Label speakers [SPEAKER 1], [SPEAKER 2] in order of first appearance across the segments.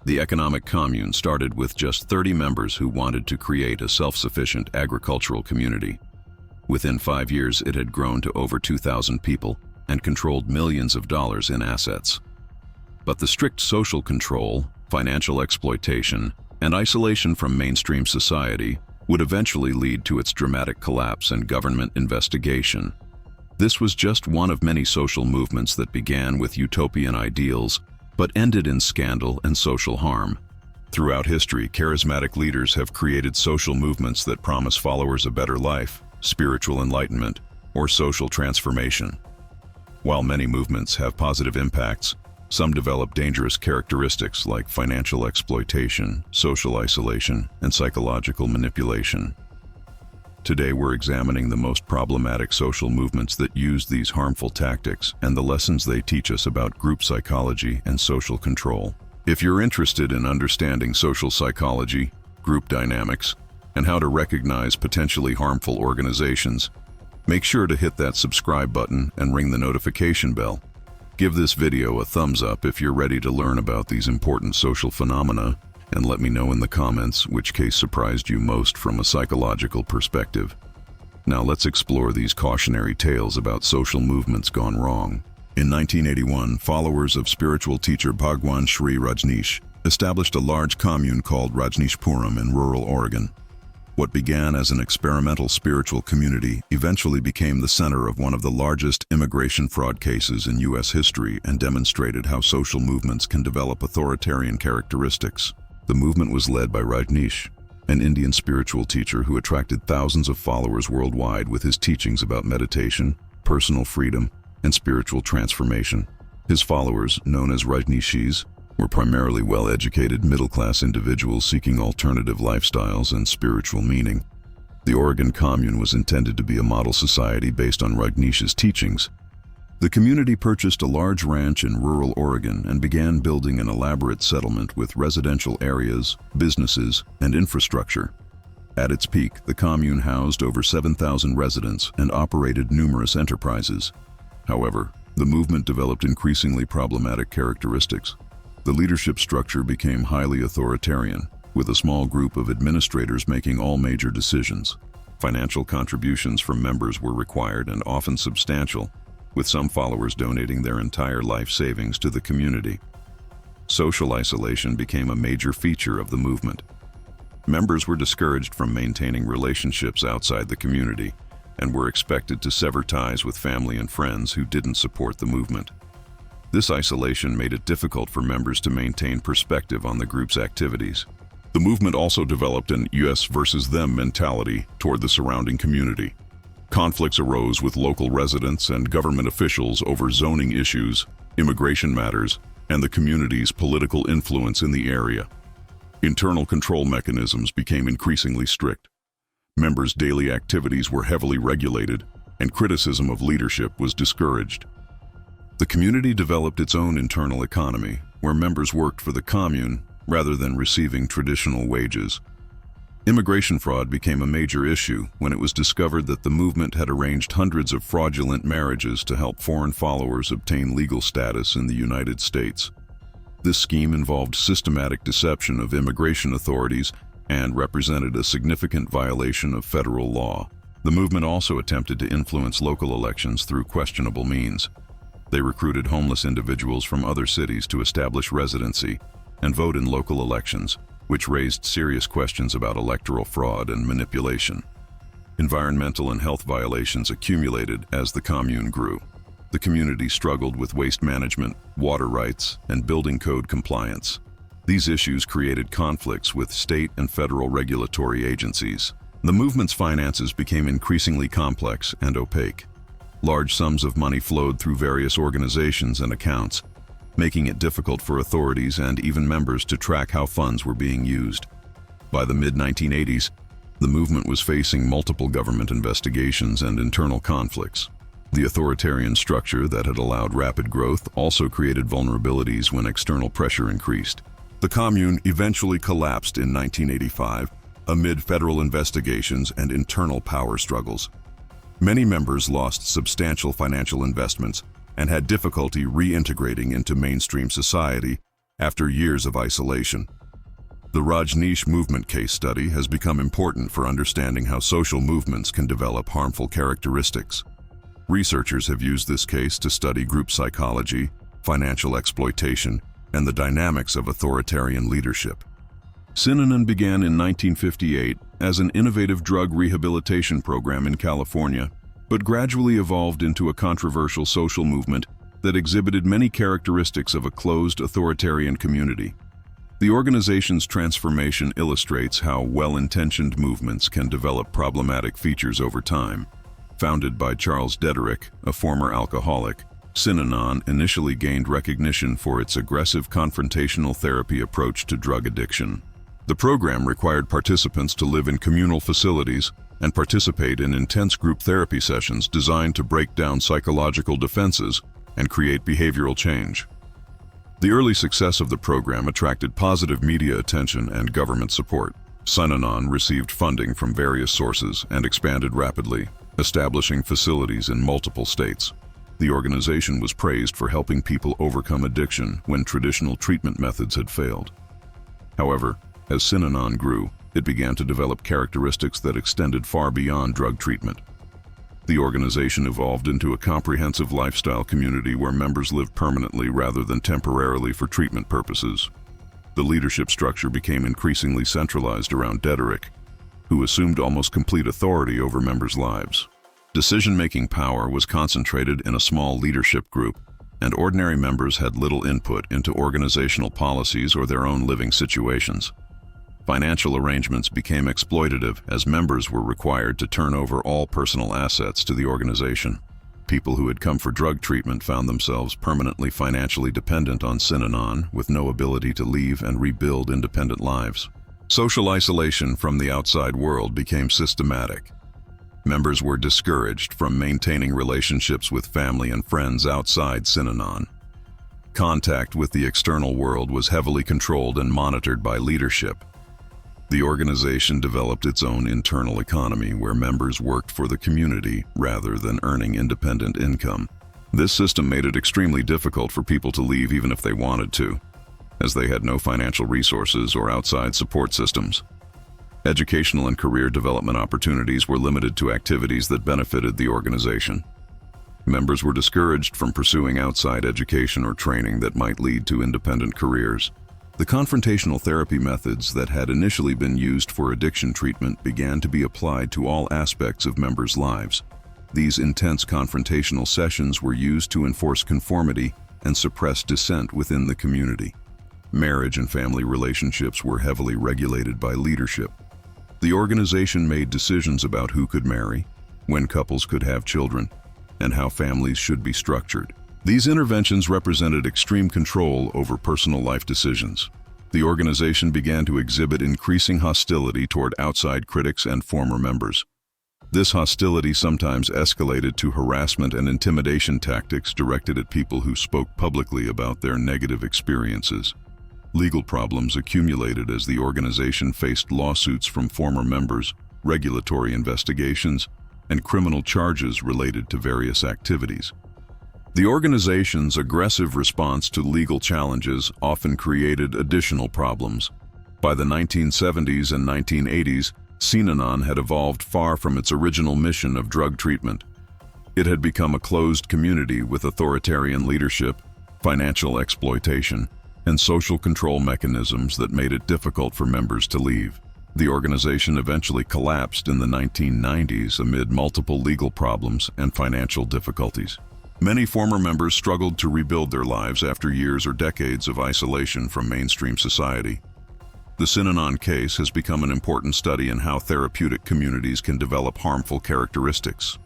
[SPEAKER 1] The economic commune started with just 30 members who wanted to create a self-sufficient agricultural community. Within 5 years, it had grown to over 2,000 people and controlled millions of dollars in assets. But the strict social control, financial exploitation, and isolation from mainstream society would eventually lead to its dramatic collapse and government investigation. This was just one of many social movements that began with utopian ideals but ended in scandal and social harm. Throughout history, charismatic leaders have created social movements that promise followers a better life, spiritual enlightenment, or social transformation. While many movements have positive impacts, some develop dangerous characteristics like financial exploitation, social isolation, and psychological manipulation. Today we're examining the most problematic social movements that use these harmful tactics and the lessons they teach us about group psychology and social control. If you're interested in understanding social psychology, group dynamics, and how to recognize potentially harmful organizations, make sure to hit that subscribe button and ring the notification bell. Give this video a thumbs up if you're ready to learn about these important social phenomena, and let me know in the comments which case surprised you most from a psychological perspective. Now let's explore these cautionary tales about social movements gone wrong. In 1981, followers of spiritual teacher Bhagwan Sri Rajneesh established a large commune called Rajneeshpuram in rural Oregon. What began as an experimental spiritual community eventually became the center of one of the largest immigration fraud cases in U.S. history and demonstrated how social movements can develop authoritarian characteristics. The movement was led by Rajneesh, an Indian spiritual teacher who attracted thousands of followers worldwide with his teachings about meditation, personal freedom, and spiritual transformation. His followers, known as Rajneeshis, were primarily well-educated middle-class individuals seeking alternative lifestyles and spiritual meaning. The Oregon Commune was intended to be a model society based on Rajneesh's teachings. The community purchased a large ranch in rural Oregon and began building an elaborate settlement with residential areas, businesses, and infrastructure. At its peak, the commune housed over 7,000 residents and operated numerous enterprises. However, the movement developed increasingly problematic characteristics. The leadership structure became highly authoritarian, with a small group of administrators making all major decisions. Financial contributions from members were required and often substantial, with some followers donating their entire life savings to the community. Social isolation became a major feature of the movement. Members were discouraged from maintaining relationships outside the community and were expected to sever ties with family and friends who didn't support the movement. This isolation made it difficult for members to maintain perspective on the group's activities. The movement also developed an us versus them mentality toward the surrounding community. Conflicts arose with local residents and government officials over zoning issues, immigration matters, and the community's political influence in the area. Internal control mechanisms became increasingly strict. Members' daily activities were heavily regulated, and criticism of leadership was discouraged. The community developed its own internal economy, where members worked for the commune rather than receiving traditional wages. Immigration fraud became a major issue when it was discovered that the movement had arranged hundreds of fraudulent marriages to help foreign followers obtain legal status in the United States. This scheme involved systematic deception of immigration authorities and represented a significant violation of federal law. The movement also attempted to influence local elections through questionable means. They recruited homeless individuals from other cities to establish residency and vote in local elections, which raised serious questions about electoral fraud and manipulation. Environmental and health violations accumulated as the commune grew. The community struggled with waste management, water rights, and building code compliance. These issues created conflicts with state and federal regulatory agencies. The movement's finances became increasingly complex and opaque. Large sums of money flowed through various organizations and accounts, making it difficult for authorities and even members to track how funds were being used. By the mid-1980s, the movement was facing multiple government investigations and internal conflicts. The authoritarian structure that had allowed rapid growth also created vulnerabilities when external pressure increased. The commune eventually collapsed in 1985 amid federal investigations and internal power struggles. Many members lost substantial financial investments and had difficulty reintegrating into mainstream society after years of isolation. The Rajneesh movement case study has become important for understanding how social movements can develop harmful characteristics. Researchers have used this case to study group psychology, financial exploitation, and the dynamics of authoritarian leadership. Synanon began in 1958 as an innovative drug rehabilitation program in California, but gradually evolved into a controversial social movement that exhibited many characteristics of a closed authoritarian community. The organization's transformation illustrates how well-intentioned movements can develop problematic features over time. Founded by Charles Dederick, a former alcoholic, Synanon initially gained recognition for its aggressive confrontational therapy approach to drug addiction. The program required participants to live in communal facilities and participate in intense group therapy sessions designed to break down psychological defenses and create behavioral change. The early success of the program attracted positive media attention and government support. Synanon received funding from various sources and expanded rapidly, establishing facilities in multiple states. The organization was praised for helping people overcome addiction when traditional treatment methods had failed. However, as Synanon grew, it began to develop characteristics that extended far beyond drug treatment. The organization evolved into a comprehensive lifestyle community where members lived permanently rather than temporarily for treatment purposes. The leadership structure became increasingly centralized around Dederick, who assumed almost complete authority over members' lives. Decision-making power was concentrated in a small leadership group, and ordinary members had little input into organizational policies or their own living situations. Financial arrangements became exploitative as members were required to turn over all personal assets to the organization. People who had come for drug treatment found themselves permanently financially dependent on Synanon, with no ability to leave and rebuild independent lives. Social isolation from the outside world became systematic. Members were discouraged from maintaining relationships with family and friends outside Synanon. Contact with the external world was heavily controlled and monitored by leadership. The organization developed its own internal economy where members worked for the community rather than earning independent income. This system made it extremely difficult for people to leave even if they wanted to, as they had no financial resources or outside support systems. Educational and career development opportunities were limited to activities that benefited the organization. Members were discouraged from pursuing outside education or training that might lead to independent careers. The confrontational therapy methods that had initially been used for addiction treatment began to be applied to all aspects of members' lives. These intense confrontational sessions were used to enforce conformity and suppress dissent within the community. Marriage and family relationships were heavily regulated by leadership. The organization made decisions about who could marry, when couples could have children, and how families should be structured. These interventions represented extreme control over personal life decisions. The organization began to exhibit increasing hostility toward outside critics and former members. This hostility sometimes escalated to harassment and intimidation tactics directed at people who spoke publicly about their negative experiences. Legal problems accumulated as the organization faced lawsuits from former members, regulatory investigations, and criminal charges related to various activities. The organization's aggressive response to legal challenges often created additional problems. By the 1970s and 1980s, Synanon had evolved far from its original mission of drug treatment. It had become a closed community with authoritarian leadership, financial exploitation, and social control mechanisms that made it difficult for members to leave. The organization eventually collapsed in the 1990s amid multiple legal problems and financial difficulties. Many former members struggled to rebuild their lives after years or decades of isolation from mainstream society. The Synanon case has become an important study in how therapeutic communities can develop harmful characteristics.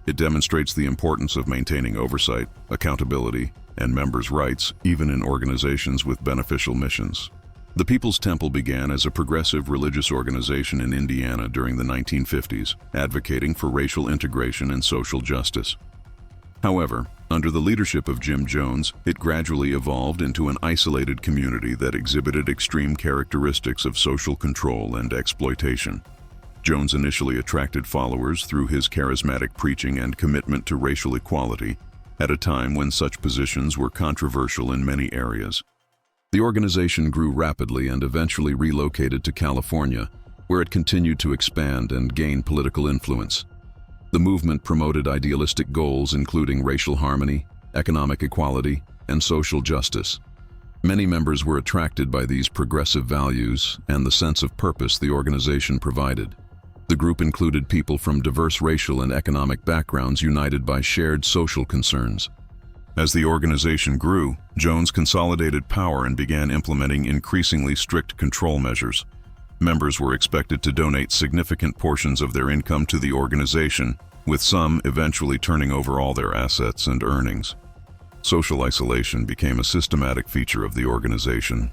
[SPEAKER 1] It demonstrates the importance of maintaining oversight, accountability, and members' rights, even in organizations with beneficial missions. The People's Temple began as a progressive religious organization in Indiana during the 1950s, advocating for racial integration and social justice. However, under the leadership of Jim Jones, it gradually evolved into an isolated community that exhibited extreme characteristics of social control and exploitation. Jones initially attracted followers through his charismatic preaching and commitment to racial equality, at a time when such positions were controversial in many areas. The organization grew rapidly and eventually relocated to California, where it continued to expand and gain political influence. The movement promoted idealistic goals including racial harmony, economic equality, and social justice. Many members were attracted by these progressive values and the sense of purpose the organization provided. The group included people from diverse racial and economic backgrounds united by shared social concerns. As the organization grew, Jones consolidated power and began implementing increasingly strict control measures. Members were expected to donate significant portions of their income to the organization, with some eventually turning over all their assets and earnings. Social isolation became a systematic feature of the organization.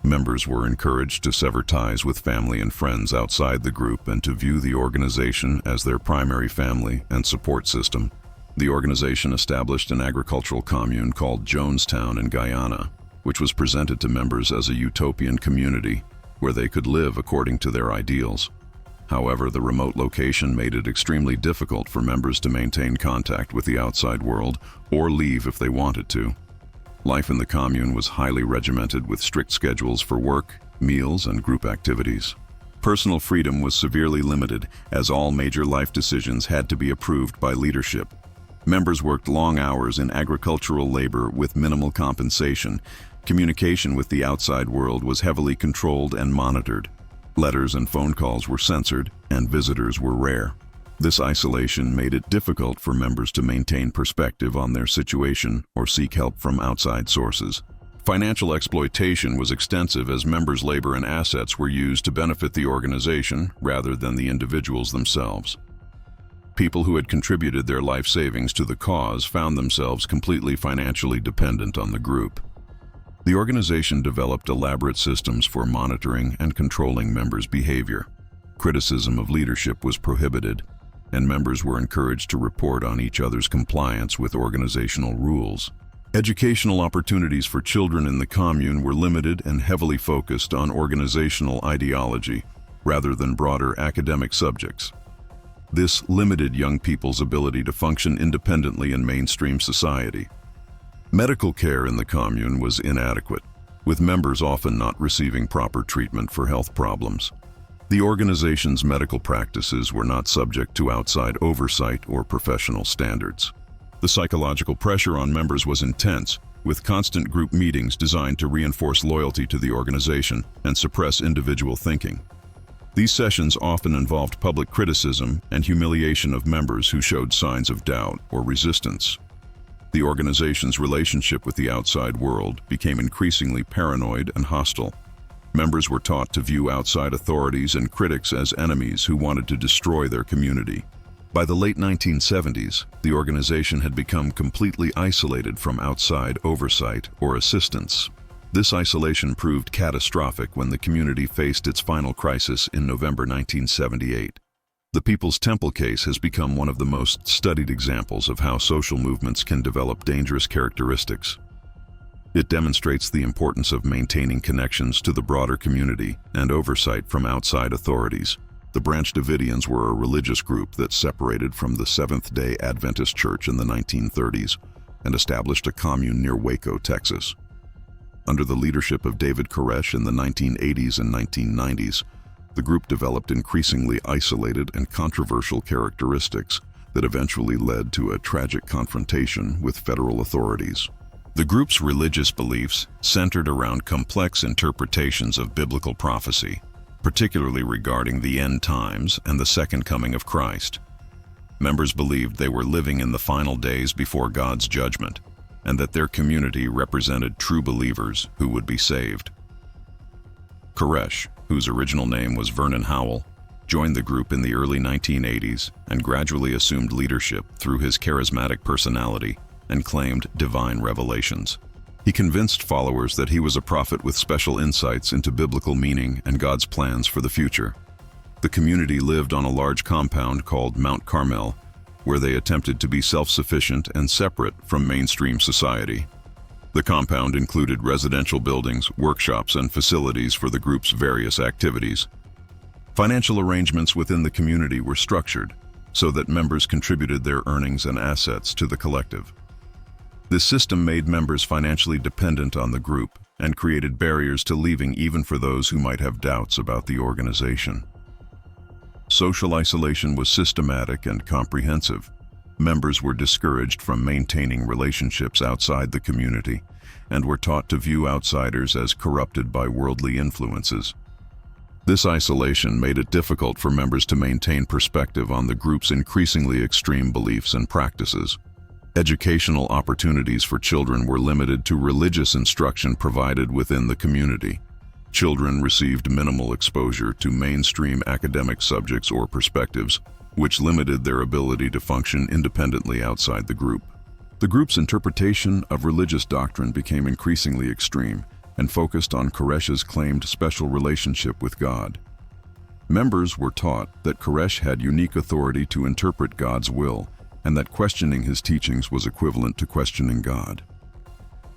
[SPEAKER 1] Members were encouraged to sever ties with family and friends outside the group and to view the organization as their primary family and support system. The organization established an agricultural commune called Jonestown in Guyana, which was presented to members as a utopian community where they could live according to their ideals. However, the remote location made it extremely difficult for members to maintain contact with the outside world or leave if they wanted to. Life in the commune was highly regimented with strict schedules for work, meals, and group activities. Personal freedom was severely limited, as all major life decisions had to be approved by leadership. Members worked long hours in agricultural labor with minimal compensation. Communication with the outside world was heavily controlled and monitored. Letters and phone calls were censored, and visitors were rare. This isolation made it difficult for members to maintain perspective on their situation or seek help from outside sources. Financial exploitation was extensive as members' labor and assets were used to benefit the organization rather than the individuals themselves. People who had contributed their life savings to the cause found themselves completely financially dependent on the group. The organization developed elaborate systems for monitoring and controlling members' behavior. Criticism of leadership was prohibited, and members were encouraged to report on each other's compliance with organizational rules. Educational opportunities for children in the commune were limited and heavily focused on organizational ideology, rather than broader academic subjects. This limited young people's ability to function independently in mainstream society. Medical care in the commune was inadequate, with members often not receiving proper treatment for health problems. The organization's medical practices were not subject to outside oversight or professional standards. The psychological pressure on members was intense, with constant group meetings designed to reinforce loyalty to the organization and suppress individual thinking. These sessions often involved public criticism and humiliation of members who showed signs of doubt or resistance. The organization's relationship with the outside world became increasingly paranoid and hostile. Members were taught to view outside authorities and critics as enemies who wanted to destroy their community. By the late 1970s, the organization had become completely isolated from outside oversight or assistance. This isolation proved catastrophic when the community faced its final crisis in November 1978. The People's Temple case has become one of the most studied examples of how social movements can develop dangerous characteristics. It demonstrates the importance of maintaining connections to the broader community and oversight from outside authorities. The Branch Davidians were a religious group that separated from the Seventh-day Adventist Church in the 1930s and established a commune near Waco, Texas. Under the leadership of David Koresh in the 1980s and 1990s, the group developed increasingly isolated and controversial characteristics that eventually led to a tragic confrontation with federal authorities. The group's religious beliefs centered around complex interpretations of biblical prophecy, particularly regarding the end times and the second coming of Christ. Members believed they were living in the final days before God's judgment, and that their community represented true believers who would be saved. Koresh, whose original name was Vernon Howell, joined the group in the early 1980s and gradually assumed leadership through his charismatic personality and claimed divine revelations. He convinced followers that he was a prophet with special insights into biblical meaning and God's plans for the future. The community lived on a large compound called Mount Carmel, where they attempted to be self-sufficient and separate from mainstream society. The compound included residential buildings, workshops, and facilities for the group's various activities. Financial arrangements within the community were structured so that members contributed their earnings and assets to the collective. This system made members financially dependent on the group and created barriers to leaving even for those who might have doubts about the organization. Social isolation was systematic and comprehensive. Members were discouraged from maintaining relationships outside the community and were taught to view outsiders as corrupted by worldly influences. This isolation made it difficult for members to maintain perspective on the group's increasingly extreme beliefs and practices. Educational opportunities for children were limited to religious instruction provided within the community. Children received minimal exposure to mainstream academic subjects or perspectives, which limited their ability to function independently outside the group. The group's interpretation of religious doctrine became increasingly extreme and focused on Koresh's claimed special relationship with God. Members were taught that Koresh had unique authority to interpret God's will and that questioning his teachings was equivalent to questioning God.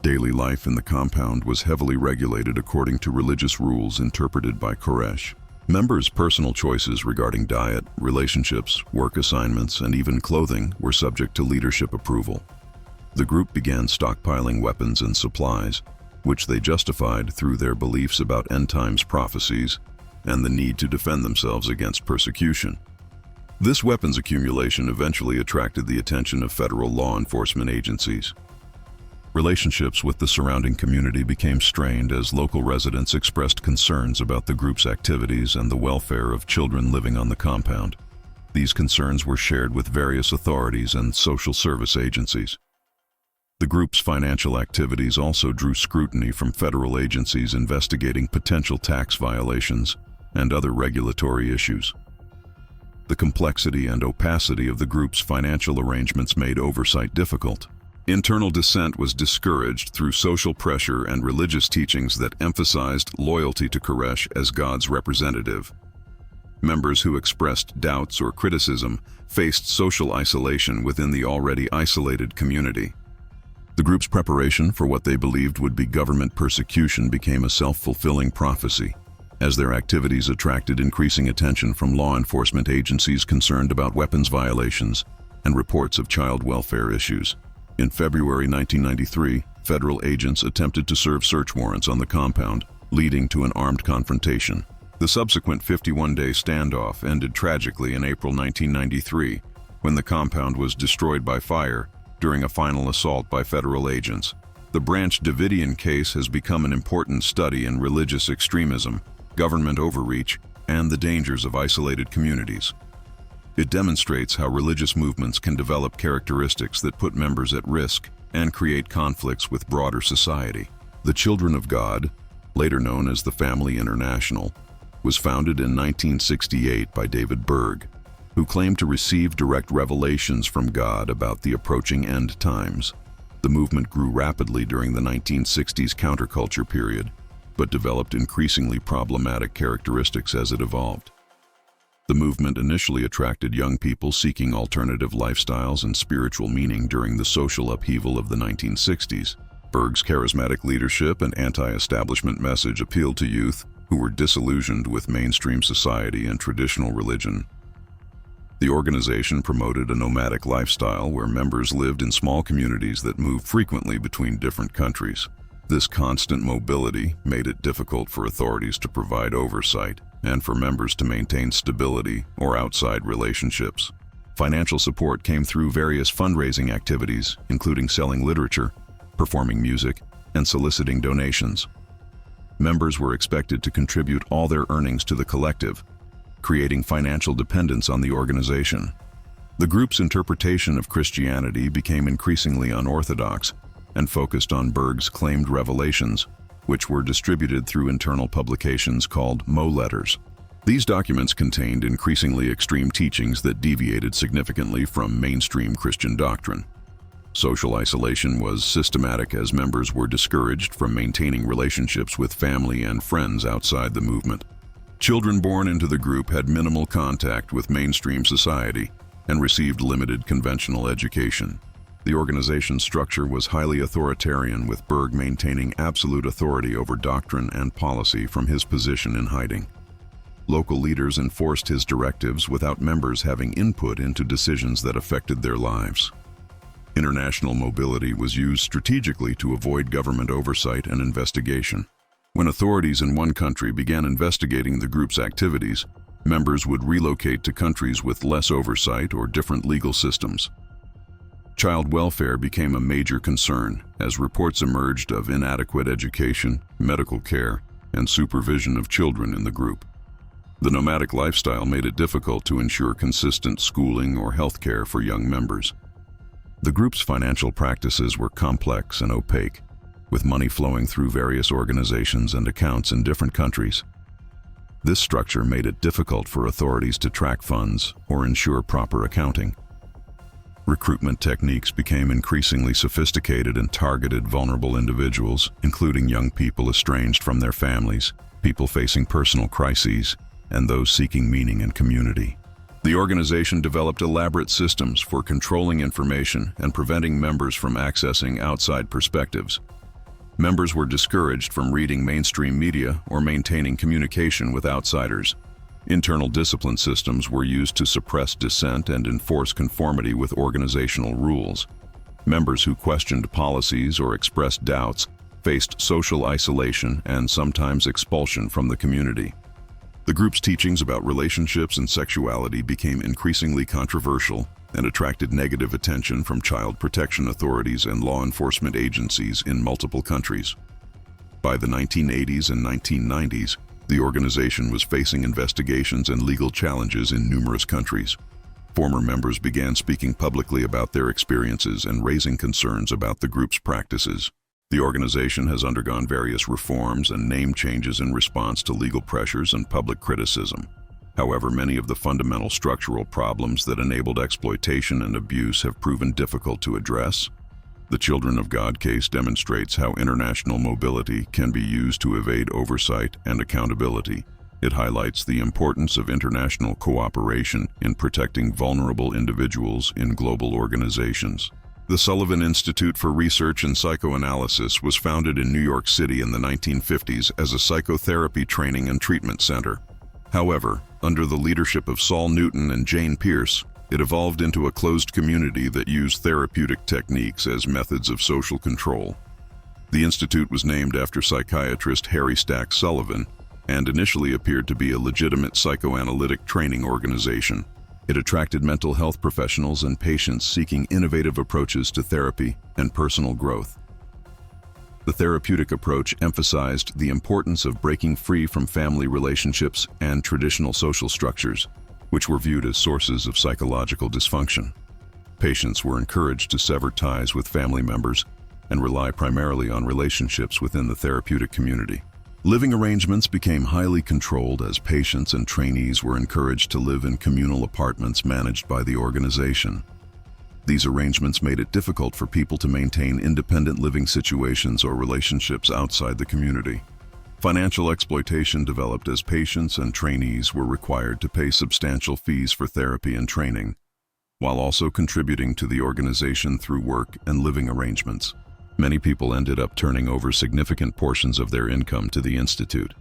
[SPEAKER 1] Daily life in the compound was heavily regulated according to religious rules interpreted by Koresh. Members' personal choices regarding diet, relationships, work assignments, and even clothing were subject to leadership approval. The group began stockpiling weapons and supplies, which they justified through their beliefs about end times prophecies and the need to defend themselves against persecution. This weapons accumulation eventually attracted the attention of federal law enforcement agencies. Relationships with the surrounding community became strained as local residents expressed concerns about the group's activities and the welfare of children living on the compound. These concerns were shared with various authorities and social service agencies. The group's financial activities also drew scrutiny from federal agencies investigating potential tax violations and other regulatory issues. The complexity and opacity of the group's financial arrangements made oversight difficult. Internal dissent was discouraged through social pressure and religious teachings that emphasized loyalty to Koresh as God's representative. Members who expressed doubts or criticism faced social isolation within the already isolated community. The group's preparation for what they believed would be government persecution became a self-fulfilling prophecy, as their activities attracted increasing attention from law enforcement agencies concerned about weapons violations and reports of child welfare issues. In February 1993, federal agents attempted to serve search warrants on the compound, leading to an armed confrontation. The subsequent 51-day standoff ended tragically in April 1993, when the compound was destroyed by fire during a final assault by federal agents. The Branch Davidian case has become an important study in religious extremism, government overreach, and the dangers of isolated communities. It demonstrates how religious movements can develop characteristics that put members at risk and create conflicts with broader society. The Children of God, later known as the Family International, was founded in 1968 by David Berg, who claimed to receive direct revelations from God about the approaching end times. The movement grew rapidly during the 1960s counterculture period, but developed increasingly problematic characteristics as it evolved. The movement initially attracted young people seeking alternative lifestyles and spiritual meaning during the social upheaval of the 1960s. Berg's charismatic leadership and anti-establishment message appealed to youth who were disillusioned with mainstream society and traditional religion. The organization promoted a nomadic lifestyle where members lived in small communities that moved frequently between different countries. This constant mobility made it difficult for authorities to provide oversight and for members to maintain stability or outside relationships. Financial support came through various fundraising activities, including selling literature, performing music, and soliciting donations. Members were expected to contribute all their earnings to the collective, creating financial dependence on the organization. The group's interpretation of Christianity became increasingly unorthodox and focused on Berg's claimed revelations, which were distributed through internal publications called Mo letters. These documents contained increasingly extreme teachings that deviated significantly from mainstream Christian doctrine. Social isolation was systematic as members were discouraged from maintaining relationships with family and friends outside the movement. Children born into the group had minimal contact with mainstream society and received limited conventional education. The organization's structure was highly authoritarian, with Berg maintaining absolute authority over doctrine and policy from his position in hiding. Local leaders enforced his directives without members having input into decisions that affected their lives. International mobility was used strategically to avoid government oversight and investigation. When authorities in one country began investigating the group's activities, members would relocate to countries with less oversight or different legal systems. Child welfare became a major concern as reports emerged of inadequate education, medical care, and supervision of children in the group. The nomadic lifestyle made it difficult to ensure consistent schooling or health care for young members. The group's financial practices were complex and opaque, with money flowing through various organizations and accounts in different countries. This structure made it difficult for authorities to track funds or ensure proper accounting. Recruitment techniques became increasingly sophisticated and targeted vulnerable individuals, including young people estranged from their families, people facing personal crises, and those seeking meaning and community. The organization developed elaborate systems for controlling information and preventing members from accessing outside perspectives. Members were discouraged from reading mainstream media or maintaining communication with outsiders. Internal discipline systems were used to suppress dissent and enforce conformity with organizational rules. Members who questioned policies or expressed doubts faced social isolation and sometimes expulsion from the community. The group's teachings about relationships and sexuality became increasingly controversial and attracted negative attention from child protection authorities and law enforcement agencies in multiple countries. By the 1980s and 1990s, the organization was facing investigations and legal challenges in numerous countries. Former members began speaking publicly about their experiences and raising concerns about the group's practices. The organization has undergone various reforms and name changes in response to legal pressures and public criticism. However, many of the fundamental structural problems that enabled exploitation and abuse have proven difficult to address. The Children of God case demonstrates how international mobility can be used to evade oversight and accountability. It highlights the importance of international cooperation in protecting vulnerable individuals in global organizations. The Sullivan Institute for Research and Psychoanalysis was founded in New York City in the 1950s as a psychotherapy training and treatment center. However, under the leadership of Saul Newton and Jane Pierce, it evolved into a closed community that used therapeutic techniques as methods of social control. The institute was named after psychiatrist Harry Stack Sullivan and initially appeared to be a legitimate psychoanalytic training organization. It attracted mental health professionals and patients seeking innovative approaches to therapy and personal growth. The therapeutic approach emphasized the importance of breaking free from family relationships and traditional social structures, which were viewed as sources of psychological dysfunction. Patients were encouraged to sever ties with family members and rely primarily on relationships within the therapeutic community. Living arrangements became highly controlled as patients and trainees were encouraged to live in communal apartments managed by the organization. These arrangements made it difficult for people to maintain independent living situations or relationships outside the community. Financial exploitation developed as patients and trainees were required to pay substantial fees for therapy and training, while also contributing to the organization through work and living arrangements. Many people ended up turning over significant portions of their income to the institute.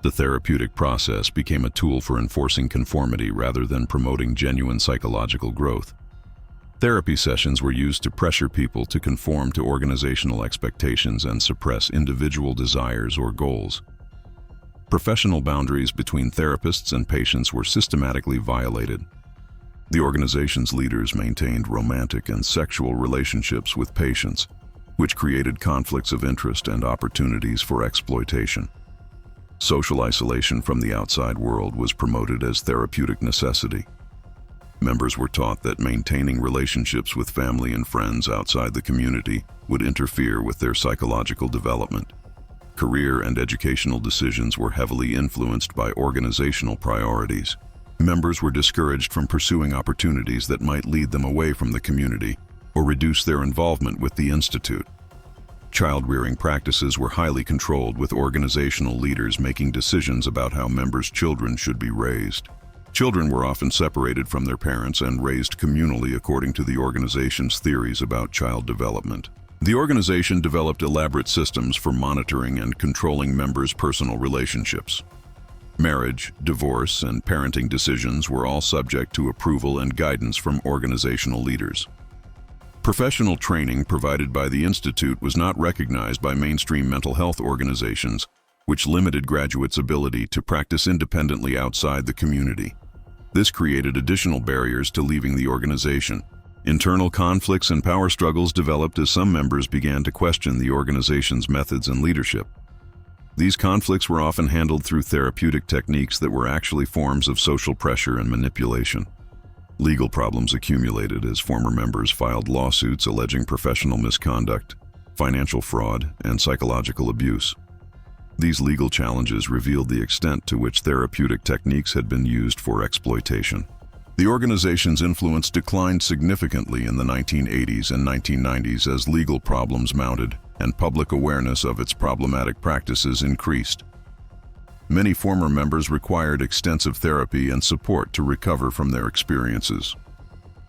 [SPEAKER 1] The therapeutic process became a tool for enforcing conformity rather than promoting genuine psychological growth. Therapy sessions were used to pressure people to conform to organizational expectations and suppress individual desires or goals. Professional boundaries between therapists and patients were systematically violated. The organization's leaders maintained romantic and sexual relationships with patients, which created conflicts of interest and opportunities for exploitation. Social isolation from the outside world was promoted as therapeutic necessity. Members were taught that maintaining relationships with family and friends outside the community would interfere with their psychological development. Career and educational decisions were heavily influenced by organizational priorities. Members were discouraged from pursuing opportunities that might lead them away from the community or reduce their involvement with the institute. Child-rearing practices were highly controlled, with organizational leaders making decisions about how members' children should be raised. Children were often separated from their parents and raised communally according to the organization's theories about child development. The organization developed elaborate systems for monitoring and controlling members' personal relationships. Marriage, divorce, and parenting decisions were all subject to approval and guidance from organizational leaders. Professional training provided by the Institute was not recognized by mainstream mental health organizations, which limited graduates' ability to practice independently outside the community. This created additional barriers to leaving the organization. Internal conflicts and power struggles developed as some members began to question the organization's methods and leadership. These conflicts were often handled through therapeutic techniques that were actually forms of social pressure and manipulation. Legal problems accumulated as former members filed lawsuits alleging professional misconduct, financial fraud, and psychological abuse. These legal challenges revealed the extent to which therapeutic techniques had been used for exploitation. The organization's influence declined significantly in the 1980s and 1990s as legal problems mounted and public awareness of its problematic practices increased. Many former members required extensive therapy and support to recover from their experiences.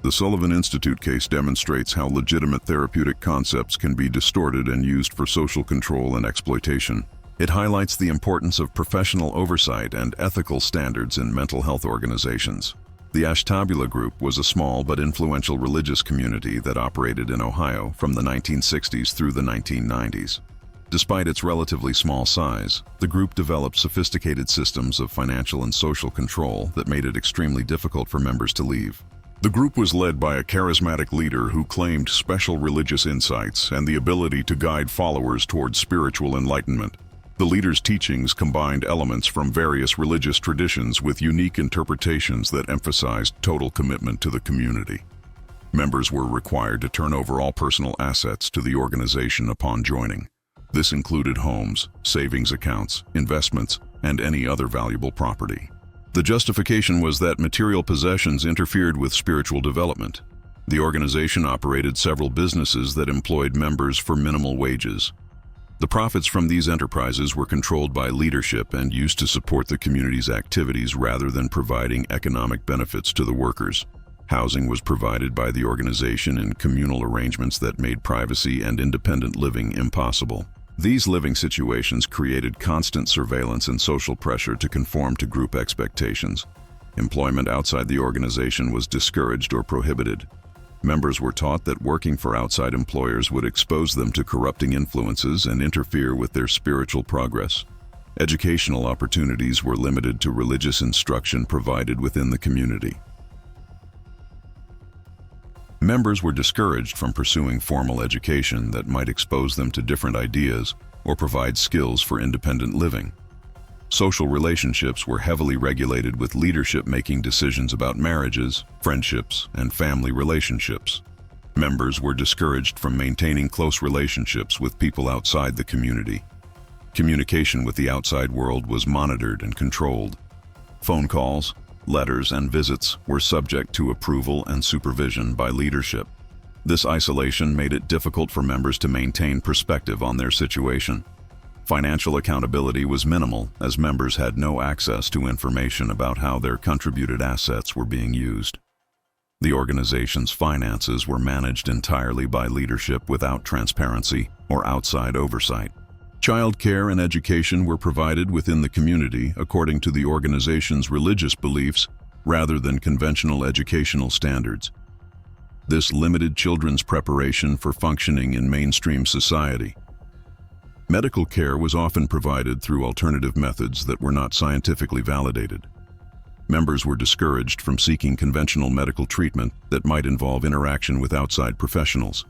[SPEAKER 1] The Sullivan Institute case demonstrates how legitimate therapeutic concepts can be distorted and used for social control and exploitation. It highlights the importance of professional oversight and ethical standards in mental health organizations. The Ashtabula Group was a small but influential religious community that operated in Ohio from the 1960s through the 1990s. Despite its relatively small size, the group developed sophisticated systems of financial and social control that made it extremely difficult for members to leave. The group was led by a charismatic leader who claimed special religious insights and the ability to guide followers towards spiritual enlightenment. The leader's teachings combined elements from various religious traditions with unique interpretations that emphasized total commitment to the community. Members were required to turn over all personal assets to the organization upon joining. This included homes, savings accounts, investments, and any other valuable property. The justification was that material possessions interfered with spiritual development. The organization operated several businesses that employed members for minimal wages. The profits from these enterprises were controlled by leadership and used to support the community's activities rather than providing economic benefits to the workers. Housing was provided by the organization in communal arrangements that made privacy and independent living impossible. These living situations created constant surveillance and social pressure to conform to group expectations. Employment outside the organization was discouraged or prohibited. Members were taught that working for outside employers would expose them to corrupting influences and interfere with their spiritual progress. Educational opportunities were limited to religious instruction provided within the community. Members were discouraged from pursuing formal education that might expose them to different ideas or provide skills for independent living. Social relationships were heavily regulated, with leadership making decisions about marriages, friendships, and family relationships. Members were discouraged from maintaining close relationships with people outside the community. Communication with the outside world was monitored and controlled. Phone calls, letters, and visits were subject to approval and supervision by leadership. This isolation made it difficult for members to maintain perspective on their situation. Financial accountability was minimal, as members had no access to information about how their contributed assets were being used. The organization's finances were managed entirely by leadership without transparency or outside oversight. Child care and education were provided within the community according to the organization's religious beliefs rather than conventional educational standards. This limited children's preparation for functioning in mainstream society. Medical care was often provided through alternative methods that were not scientifically validated. Members were discouraged from seeking conventional medical treatment that might involve interaction with outside professionals.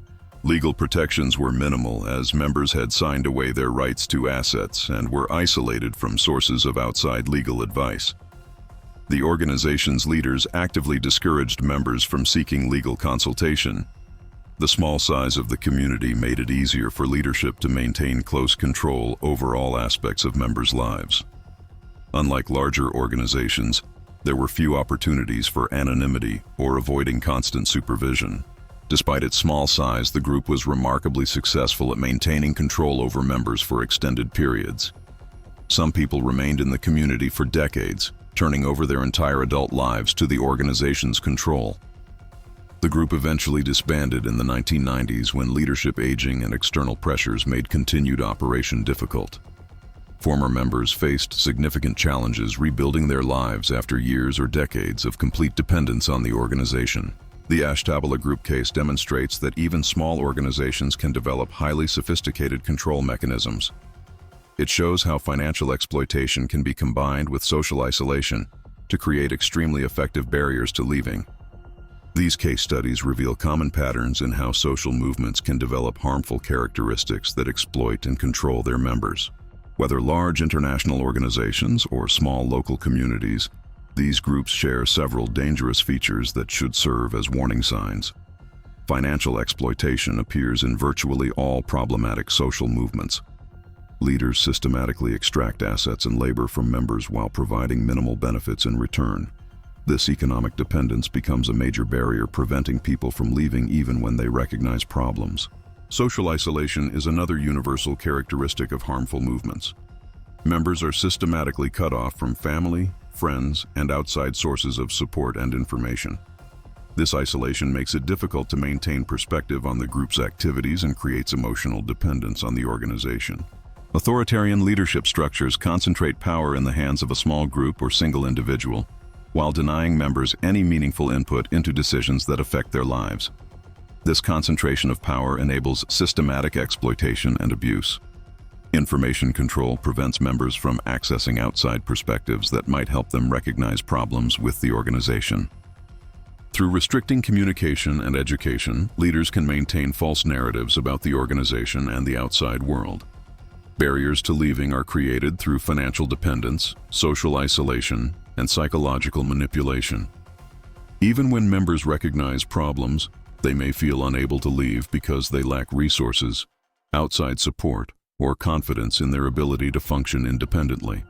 [SPEAKER 1] Legal protections were minimal, as members had signed away their rights to assets and were isolated from sources of outside legal advice. The organization's leaders actively discouraged members from seeking legal consultation. The small size of the community made it easier for leadership to maintain close control over all aspects of members' lives. Unlike larger organizations, there were few opportunities for anonymity or avoiding constant supervision. Despite its small size, the group was remarkably successful at maintaining control over members for extended periods. Some people remained in the community for decades, turning over their entire adult lives to the organization's control. The group eventually disbanded in the 1990s when leadership aging and external pressures made continued operation difficult. Former members faced significant challenges rebuilding their lives after years or decades of complete dependence on the organization. The Ashtabula Group case demonstrates that even small organizations can develop highly sophisticated control mechanisms. It shows how financial exploitation can be combined with social isolation to create extremely effective barriers to leaving. These case studies reveal common patterns in how social movements can develop harmful characteristics that exploit and control their members. Whether large international organizations or small local communities, these groups share several dangerous features that should serve as warning signs. Financial exploitation appears in virtually all problematic social movements. Leaders systematically extract assets and labor from members while providing minimal benefits in return. This economic dependence becomes a major barrier preventing people from leaving even when they recognize problems. Social isolation is another universal characteristic of harmful movements. Members are systematically cut off from family, friends, and outside sources of support and information. This isolation makes it difficult to maintain perspective on the group's activities and creates emotional dependence on the organization. Authoritarian leadership structures concentrate power in the hands of a small group or single individual, while denying members any meaningful input into decisions that affect their lives. This concentration of power enables systematic exploitation and abuse. Information control prevents members from accessing outside perspectives that might help them recognize problems with the organization. Through restricting communication and education, leaders can maintain false narratives about the organization and the outside world. Barriers to leaving are created through financial dependence, social isolation, and psychological manipulation. Even when members recognize problems, they may feel unable to leave because they lack resources, outside support, or confidence in their ability to function independently.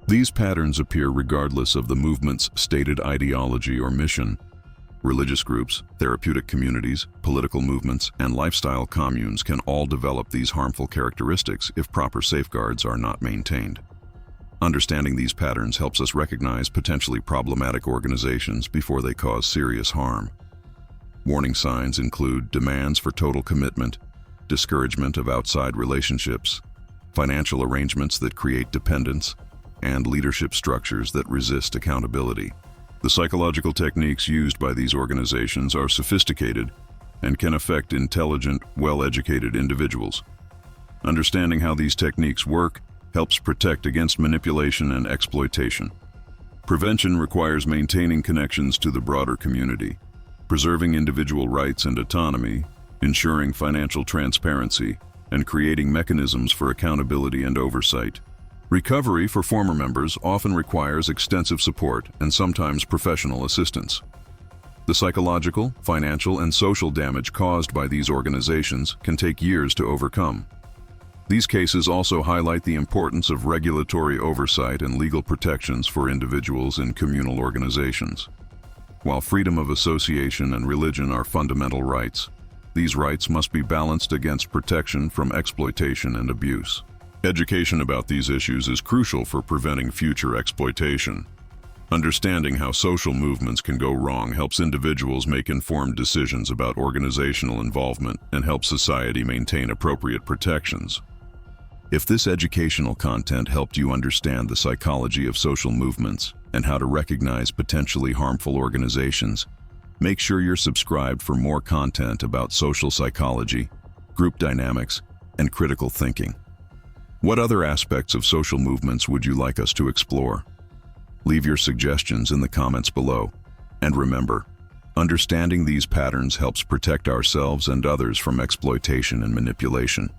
[SPEAKER 1] These patterns appear regardless of the movement's stated ideology or mission. Religious groups, therapeutic communities, political movements, and lifestyle communes can all develop these harmful characteristics if proper safeguards are not maintained. Understanding these patterns helps us recognize potentially problematic organizations before they cause serious harm. Warning signs include demands for total commitment, discouragement of outside relationships, financial arrangements that create dependence, and leadership structures that resist accountability. The psychological techniques used by these organizations are sophisticated and can affect intelligent, well-educated individuals. Understanding how these techniques work helps protect against manipulation and exploitation. Prevention requires maintaining connections to the broader community, preserving individual rights and autonomy, ensuring financial transparency, and creating mechanisms for accountability and oversight. Recovery for former members often requires extensive support and sometimes professional assistance. The psychological, financial, and social damage caused by these organizations can take years to overcome. These cases also highlight the importance of regulatory oversight and legal protections for individuals in communal organizations. While freedom of association and religion are fundamental rights, these rights must be balanced against protection from exploitation and abuse. Education about these issues is crucial for preventing future exploitation. Understanding how social movements can go wrong helps individuals make informed decisions about organizational involvement and helps society maintain appropriate protections. If this educational content helped you understand the psychology of social movements and how to recognize potentially harmful organizations, make sure you're subscribed for more content about social psychology, group dynamics, and critical thinking. What other aspects of social movements would you like us to explore? Leave your suggestions in the comments below. And remember, understanding these patterns helps protect ourselves and others from exploitation and manipulation.